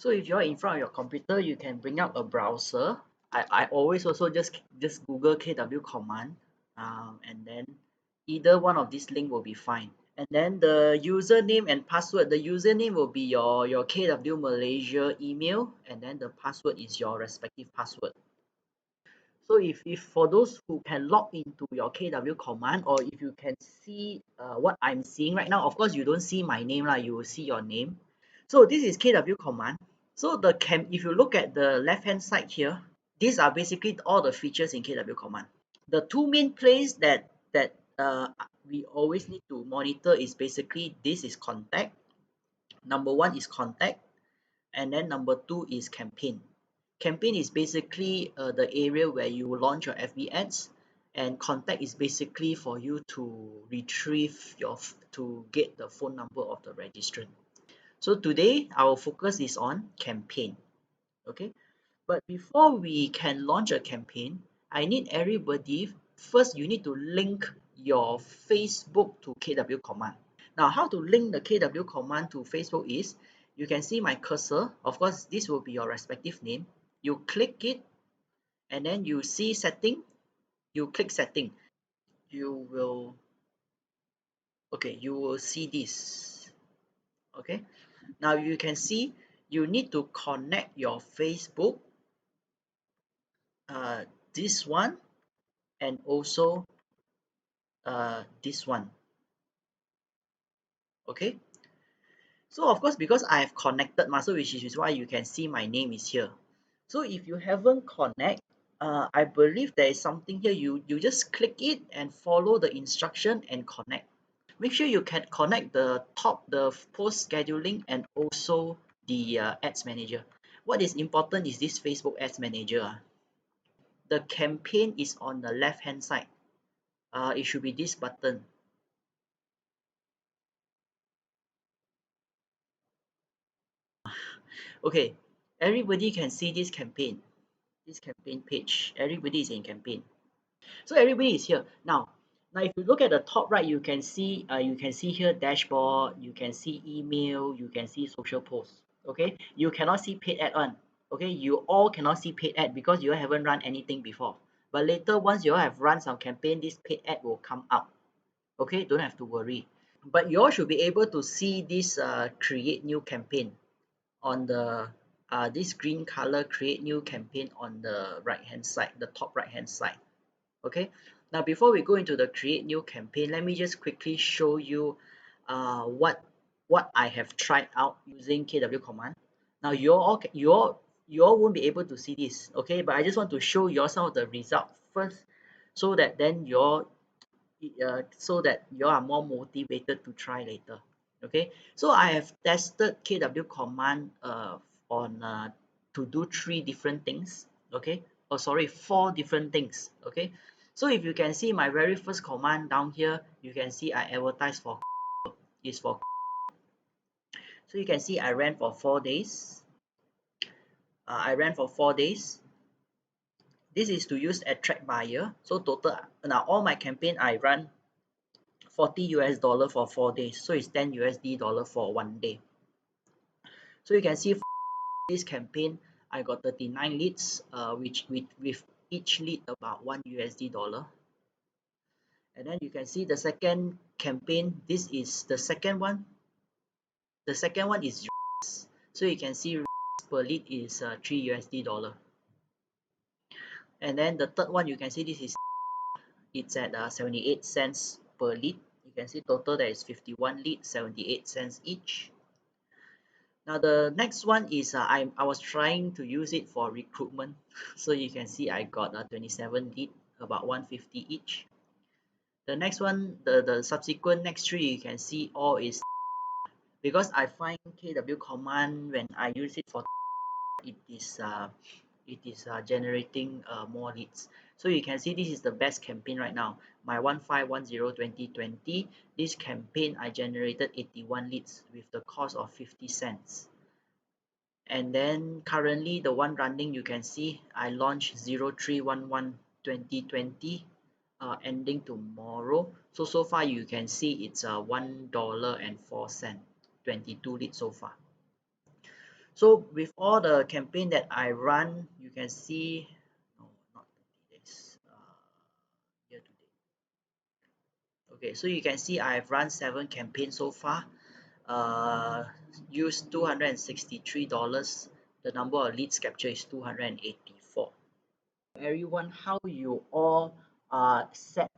So if you're in front of your computer, you can bring up a browser. I always also just Google KW command, and then either one of these link will be fine. And then the username and password. The username will be your KW Malaysia email, and then the password is your respective password. So if for those who can log into your KW command, or if you can see what I'm seeing right now, of course you don't see my name lah, you will see your name. So this is KW command. So if you look at the left hand side here, these are basically all the features in KW command. The two main plays that we always need to monitor is basically this is contact. Number one is contact, and then number two is campaign. Campaign is basically the area where you launch your FB ads, and contact is basically for you to retrieve to get the phone number of the registrant. So today our focus is on campaign. Okay, but before we can launch a campaign, I need everybody first. You need to link your Facebook to KW command. Now, how to link the KW command to Facebook is, you can see my cursor. Of course, this will be your respective name. You click it, and then you see setting. You click setting. You will, okay, you will see this. Okay. Now you can see you need to connect your Facebook, uh, this one, and also this one. Okay. So of course, because I have connected so which is why you can see my name is here. So if you haven't connect, I believe there is something here. You just click it and follow the instruction and connect. Make sure you can connect the post scheduling and also the ads manager. What is important is this Facebook ads manager. The campaign is on the left hand side. It should be this button. Okay, everybody can see this campaign page. Everybody is in campaign. So everybody is here. Now if you look at the top right, you can see here dashboard, you can see email, you can see social posts. Okay, you cannot see paid ad on. Okay, you all cannot see paid ad because you haven't run anything before. But later, once you all have run some campaign, this paid ad will come up. Okay, don't have to worry. But you all should be able to see this create new campaign on the this green color create new campaign on the right hand side, the top right hand side. Okay, now before we go into the create new campaign, let me just quickly show you what I have tried out using KW command. Now you all won't be able to see this, okay, but I just want to show you all some of the results first, so that then you are more motivated to try later. Okay, so I have tested KW command on to do 3 different things. Okay, oh sorry, 4 different things. Okay, so if you can see my very first command down here, you can see I advertise for is for, so you can see I ran for 4 days. I ran for 4 days. This is to use attract buyer. So total, now all my campaign I run $40 for 4 days, so it's $10 for 1 day. So you can see for this campaign I got 39 leads, which with each lead about $1. And then you can see the second campaign, this is the second one. The second one is so you can see per lead is $3. And then the third one, you can see this is it's at 78 cents per lead. You can see total there is 51 leads, 78 cents each. Now the next one is I was trying to use it for recruitment. So you can see I got 27 lead, about 150 each. The next one, the subsequent next 3, you can see all is, because I find KW command when I use it for it is generating more leads. So you can see this is the best campaign right now. My 1510-2020, this campaign I generated 81 leads with the cost of 50 cents. And then currently the one running, you can see I launched 0311-2020, ending tomorrow. So far you can see it's $1.04, 22 leads so far. So with all the campaign that I run, you can see, no, not 30 days, year to date. Okay, so you can see I've run 7 campaigns so far, uh, used $263. The number of leads captured is 284. Everyone, how you all set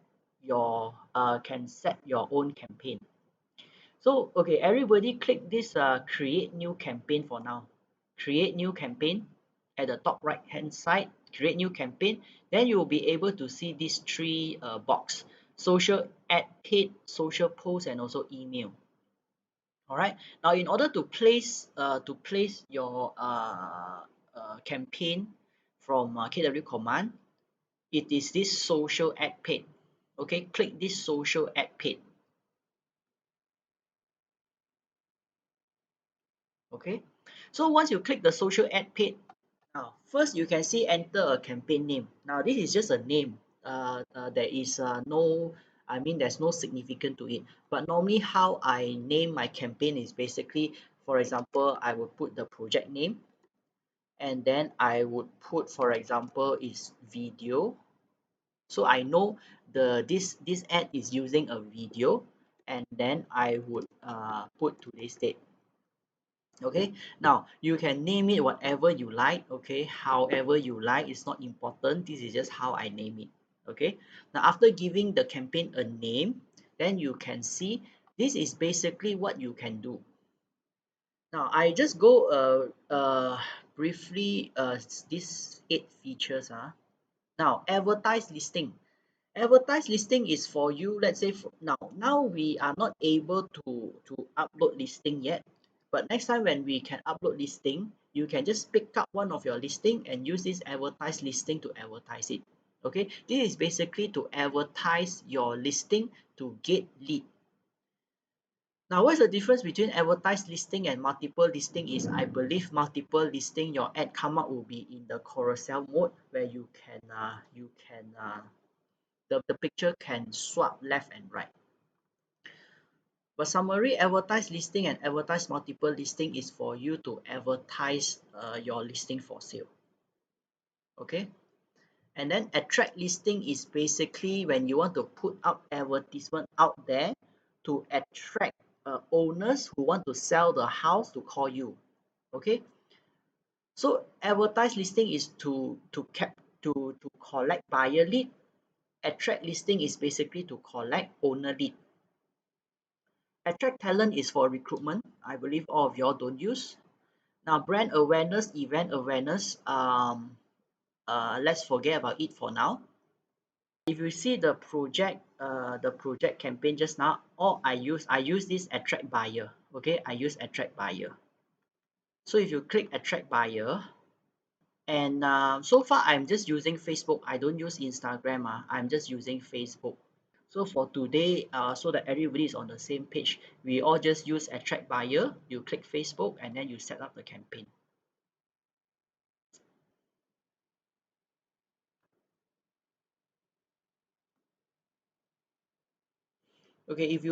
your can set your own campaign. So okay, everybody click this create new campaign for now. Create new campaign at the top right hand side, create new campaign. Then you will be able to see these 3 box: social ad paid, social post, and also email. All right, now in order to place your campaign from KW command, it is this social ad paid. Okay, click this social ad paid. Okay, so once you click the social ad paid, now first you can see enter a campaign name. Now this is just a name. There is no, I mean there's no significance to it. But normally how I name my campaign is basically, for example, I would put the project name, and then I would put, for example, is video. So I know this ad is using a video, and then I would put today's date. Okay, now you can name it whatever you like. Okay, however you like, it's not important. This is just how I name it. Okay, now after giving the campaign a name, then you can see this is basically what you can do. Now I just go briefly these 8 features. Now advertise listing. Advertise listing is for you, let's say now we are not able to upload listing yet, but next time when we can upload listing, you can just pick up one of your listing and use this advertise listing to advertise it. Okay, this is basically to advertise your listing to get lead. Now what's the difference between advertised listing and multiple listing is, I believe multiple listing, your ad come up will be in the carousel mode, where the picture can swap left and right. But summary, advertised listing and advertised multiple listing is for you to advertise your listing for sale. Okay, and then attract listing is basically when you want to put up advertisement out there to attract owners who want to sell the house to call you. Okay, so advertised listing is to collect buyer lead. Attract listing is basically to collect owner lead. Attract talent is for recruitment. I believe all of y'all don't use. Now, brand awareness, event awareness, let's forget about it for now. If you see the project campaign just now, all I use this attract buyer. Okay, I use attract buyer. So if you click attract buyer, and so far I'm just using Facebook. I don't use Instagram. I'm just using Facebook. So for today, so that everybody is on the same page, we all just use attract buyer. You click Facebook and then you set up the campaign. Okay, if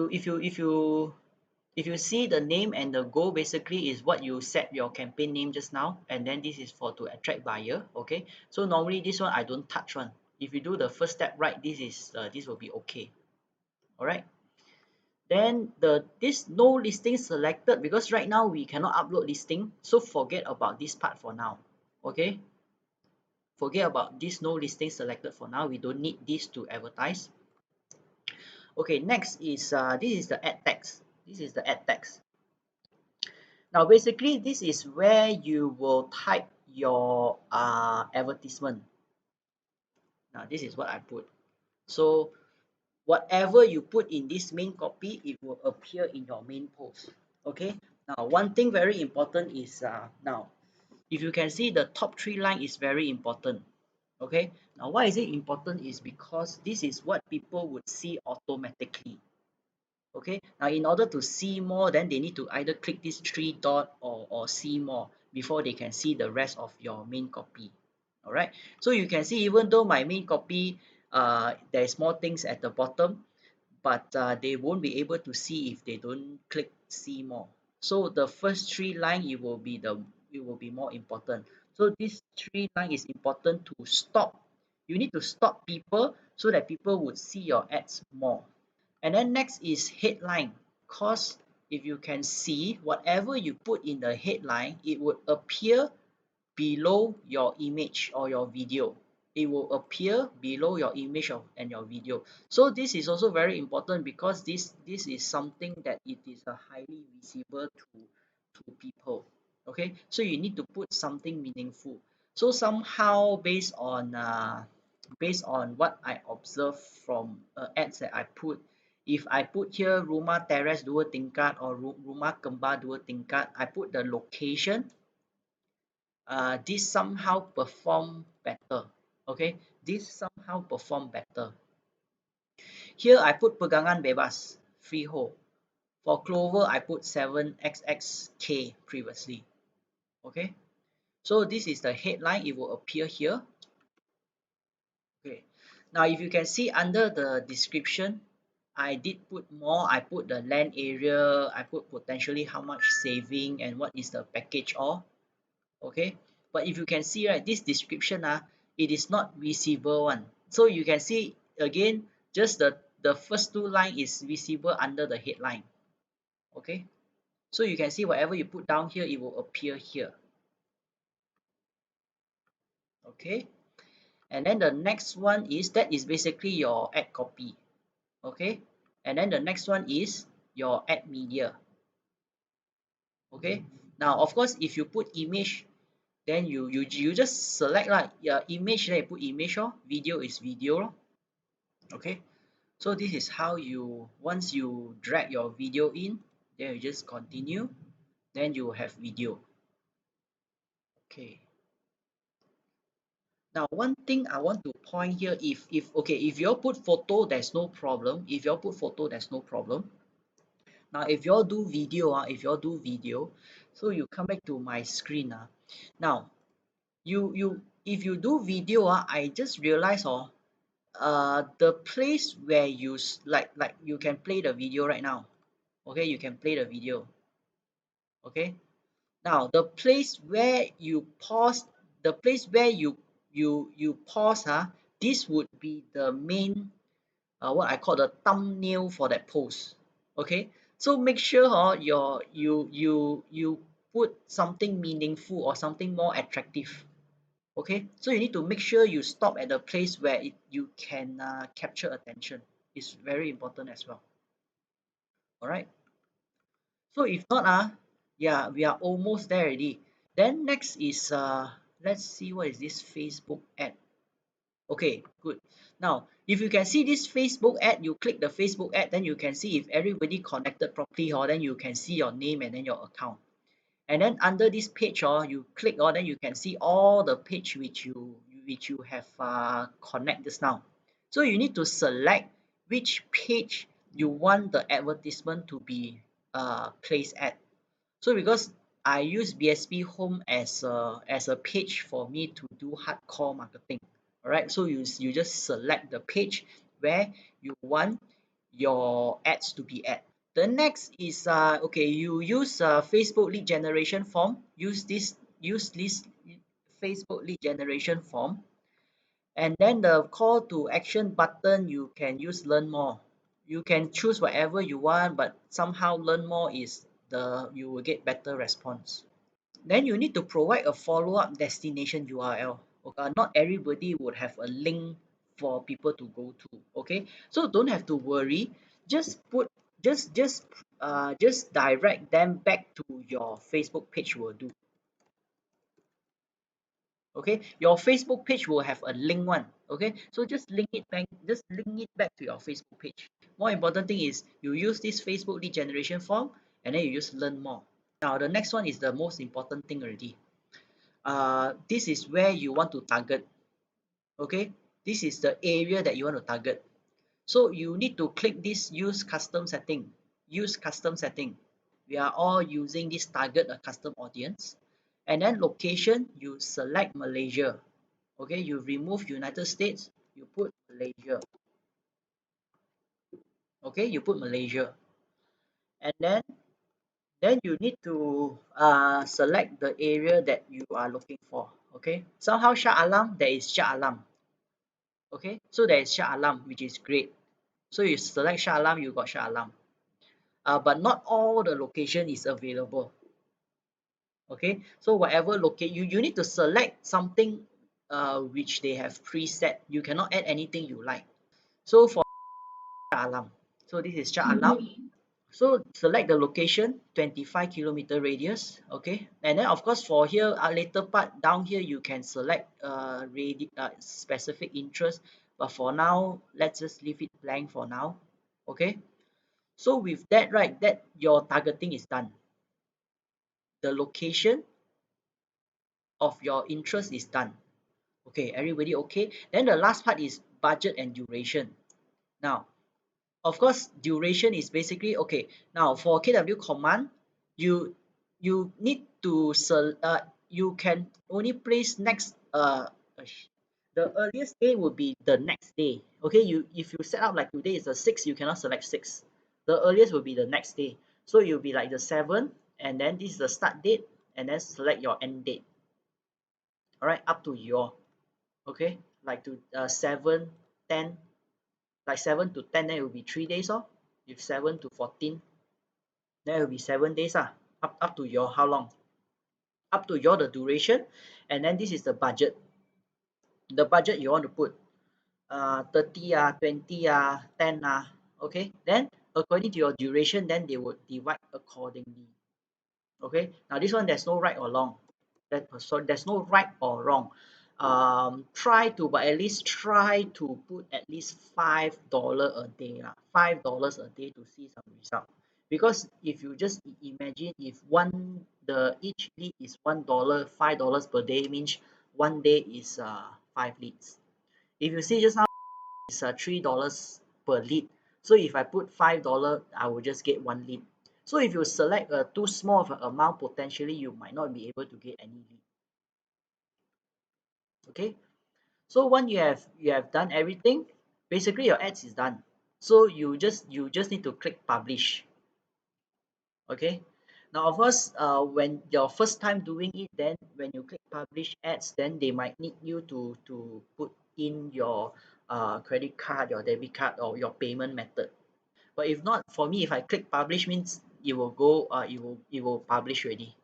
you see the name and the goal, basically is what you set your campaign name just now, and then this is for to attract buyer. Okay, so normally this one I don't touch one. If you do the first step right, this will be okay. All right. Then this no listing selected, because right now we cannot upload listing, so forget about this part for now. Okay, forget about this no listing selected for now. We don't need this to advertise. Okay, next is this is the ad text. This is the ad text. Now basically this is where you will type your advertisement. Now this is what I put. So whatever you put in this main copy, it will appear in your main post. Okay, now one thing very important is now if you can see, the top 3 line is very important. Okay, now why is it important is because this is what people would see automatically. Okay, now in order to see more, then they need to either click this 3 dot or see more before they can see the rest of your main copy. All right, so you can see even though my main copy there's more things at the bottom, but they won't be able to see if they don't click see more. So the first 3 line, it will be it will be more important. So this three line is important to stop. You need to stop people so that people would see your ads more. And then next is headline. Cause if you can see whatever you put in the headline, it would appear below your image or your video. It will appear below your image and your video. So this is also very important because this is something that it is a highly visible to people. Okay, so you need to put something meaningful. So somehow based on what I observe from ads that I put, if I put here rumah teres dua tingkat or rumah kembar dua tingkat, I put the location, this somehow perform better. Okay, this somehow perform better. Here I put pegangan bebas, freehold. For Clover, I put 7xxk previously. Okay, so this is the headline. It will appear here. Okay, now if you can see under the description, I did put more. I put the land area. I put potentially how much saving and what is the package all. Okay, but if you can see, right, this description, it is not visible one. So you can see again, just the first two line is visible under the headline. Okay, so you can see whatever you put down here, it will appear here. Okay, and then the next one is that is basically your ad copy. Okay, and then the next one is your ad media. Okay, now of course if you put image, then you just select like image, then you put image, or video is video. Okay, so this is how you, once you drag your video in, then you just continue, then you have video. Okay, now one thing I want to point here, if okay, if you all put photo, there's no problem. If you all put photo, there's no problem. Now if you all do video, if you all do video, so you come back to my screen, now you if you do video, I just realized, the place where you like you can play the video right now. Okay, you can play the video. Okay, now the place where you pause, the place where you pause, this would be the main, what I call the thumbnail for that post. Okay, so make sure, you put something meaningful or something more attractive. Okay, so you need to make sure you stop at the place where you can capture attention. It's very important as well. All right, so if not, yeah, we are almost there already. Then next is, let's see, what is this Facebook ad. Okay, good. Now if you can see this Facebook ad, you click the Facebook ad, then you can see if everybody connected properly, or then you can see your name and then your account. And then under this page, you click, then you can see all the page which you have connect just now. So you need to select which page you want the advertisement to be placed at. So because I use BSP Home as a page for me to do hardcore marketing. All right, so you just select the page where you want your ads to be at. The next is, okay, you use Facebook lead generation form. Use this Facebook lead generation form, and then the call to action button, you can use learn more. You can choose whatever you want, but somehow learn more is you will get better response. Then you need to provide a follow-up destination URL. Okay, not everybody would have a link for people to go to. Okay, so don't have to worry. Just put just direct them back to your Facebook page will do. Okay, your Facebook page will have a link one. Okay, so just link it back to your Facebook page. More important thing is you use this Facebook lead generation form, and then you just learn more. Now the next one is the most important thing already. This is where you want to target. Okay, this is the area that you want to target. So you need to click this use custom setting. Use custom setting. We are all using this target a custom audience. And then location, you select Malaysia. Okay, you remove United States, you put Malaysia. Okay, you put Malaysia. And then Then you need to select the area that you are looking for. Okay, somehow Shah Alam, there is Shah Alam. Okay, so there is Shah Alam, which is great. So you select Shah Alam, you got Shah Alam. But not all the location is available. Okay, so whatever locate you need to select something which they have preset. You cannot add anything you like. So for Shah Alam, so this is Shah Alam. So select the location, 25 kilometer radius. Okay, and then of course for here later part down here you can select specific interest, but for now let's just leave it blank for now. Okay, so with that, right, that your targeting is done. The location of your interest is done. Okay, everybody okay? Then the last part is budget and duration. Now, of course, duration is basically okay. Now, for KW command, you need to you can only place next the earliest day would be the next day. Okay, you if you set up like today is the 6th, you cannot select 6. The earliest will be the next day. So you'll be like the 7th, and then this is the start date, and then select your end date. All right, up to your okay, like to 7, 10, like 7 to 10, then it will be 3 days. Or if 7 to 14, then it will be 7 days. Up to your how long, up to your the duration, and then this is the budget. The budget you want to put 30 20 10 okay, then according to your duration, then they would divide accordingly. Okay, now this one there's no right or wrong. So there's no right or wrong. Try to, but at least try to put at least $5 a day, $5 a day to see some result. Because if you just imagine, if each lead is $1, $5 per day means one day is 5 leads. If you see just now it's $3 per lead. So if I put $5, I will just get one lead. So if you select a too small of an amount, potentially you might not be able to get any lead. Okay. So once you have done everything, basically your ads is done. So you just need to click publish. Okay. Now of course, when your first time doing it, then when you click publish ads, then they might need you to put in your credit card, your debit card, or your payment method. But if not, for me, if I click publish means it will go, it will publish already.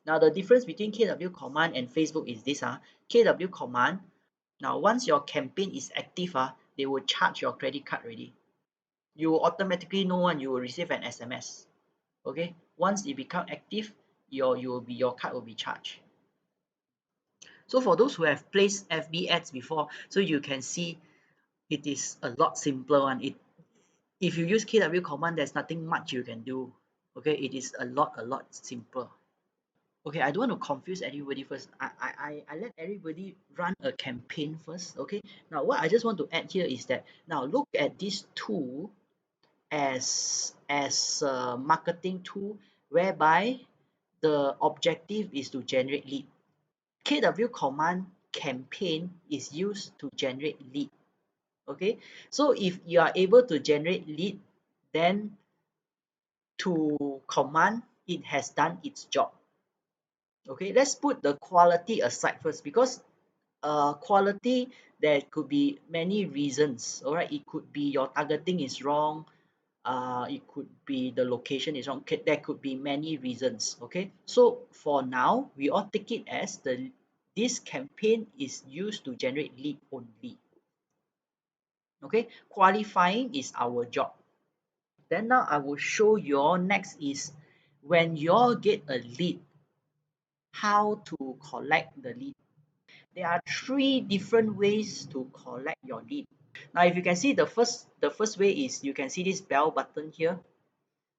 Now the difference between KW command and Facebook is this. KW command, now once your campaign is active, they will charge your credit card already. You will automatically know one, you will receive an SMS. Okay, once it become active, your card will be charged. So for those who have placed FB ads before, so you can see it is a lot simpler one. If you use KW command, there's nothing much you can do. Okay, it is a lot simpler. Okay, I don't want to confuse everybody first. I let everybody run a campaign first. Okay, now what I just want to add here is that now look at this tool as a marketing tool whereby the objective is to generate lead. KW command campaign is used to generate lead. Okay, so if you are able to generate lead, then to command, it has done its job. Okay, let's put the quality aside first, because quality, there could be many reasons. All right, it could be your targeting is wrong, it could be the location is wrong. Okay, there could be many reasons. Okay, so for now we all take it as this campaign is used to generate lead only. Okay, qualifying is our job. Then now I will show you all next is when you all get a lead, how to collect the lead. There are 3 different ways to collect your lead. Now if you can see, the first way is you can see this bell button here.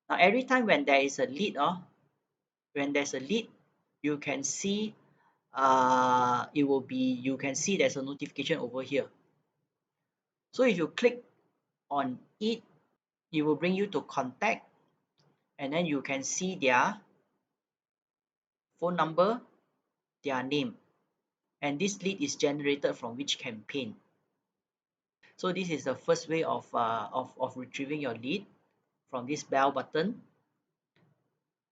Now every time when there is a lead, when there's a lead, you can see it will be, you can see there's a notification over here. So if you click on it, it will bring you to contact, and then you can see their phone number, their name, and this lead is generated from which campaign. So this is the first way of retrieving your lead from this bell button.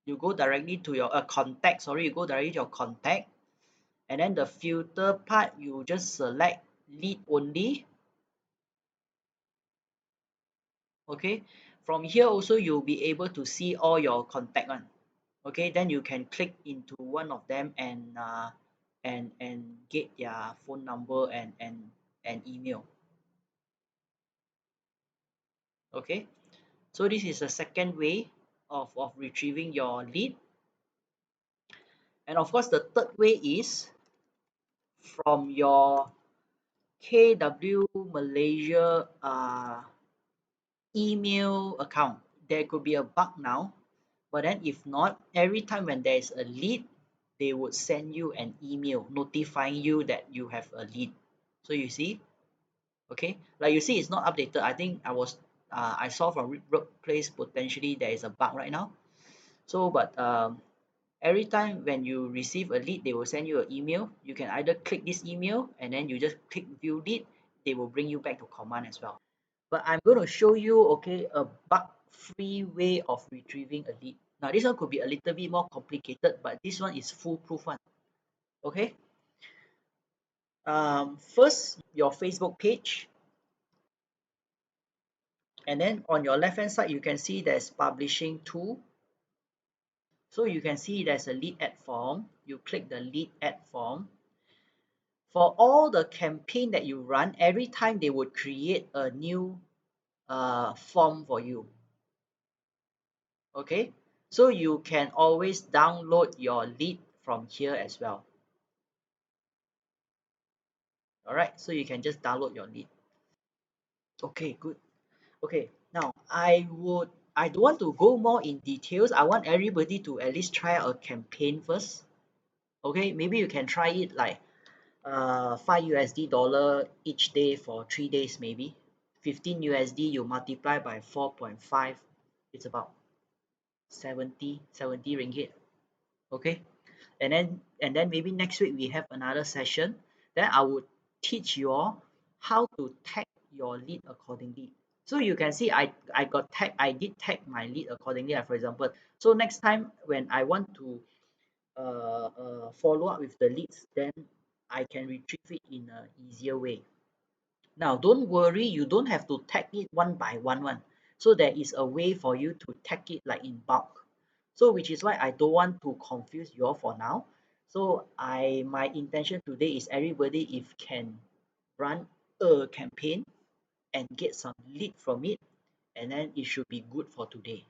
You go directly to your contact, sorry, you go directly to your contact, and then the filter part, you just select lead only. Okay, from here also you'll be able to see all your contact one. Okay, then you can click into one of them and get their phone number and email. Okay, so this is the second way of retrieving your lead. And of course the third way is from your KW Malaysia email account. There could be a bug now, but then if not, every time when there is a lead, they would send you an email notifying you that you have a lead. So you see, okay, like you see, it's not updated. I think I saw from workplace potentially there is a bug right now. So, but every time when you receive a lead, they will send you an email. You can either click this email and then you just click view lead. They will bring you back to command as well. But I'm going to show you, okay, a bug-free way of retrieving a lead. Now, this one could be a little bit more complicated, but this one is foolproof one. Okay. First, your Facebook page, and then on your left-hand side, you can see there's publishing tool. So you can see there's a lead ad form. You click the lead ad form. For all the campaign that you run, every time they would create a new form for you. Okay, so you can always download your lead from here as well. All right, so you can just download your lead. Okay, good. Okay, now I don't want to go more in details. I want everybody to at least try a campaign first. Okay, maybe you can try it like 5 USD dollar each day for 3 days maybe. 15 USD you multiply by 4.5, it's about 70 ringgit. Okay, and then maybe next week we have another session. Then I would teach you all how to tag your lead accordingly. So you can see I did tag my lead accordingly, for example. So next time when I want to follow up with the leads, then I can retrieve it in an easier way. Now don't worry, you don't have to tag it one by one. So there is a way for you to tag it like in bulk. So which is why I don't want to confuse you all for now. So my intention today is everybody if can run a campaign and get some lead from it, and then it should be good for today.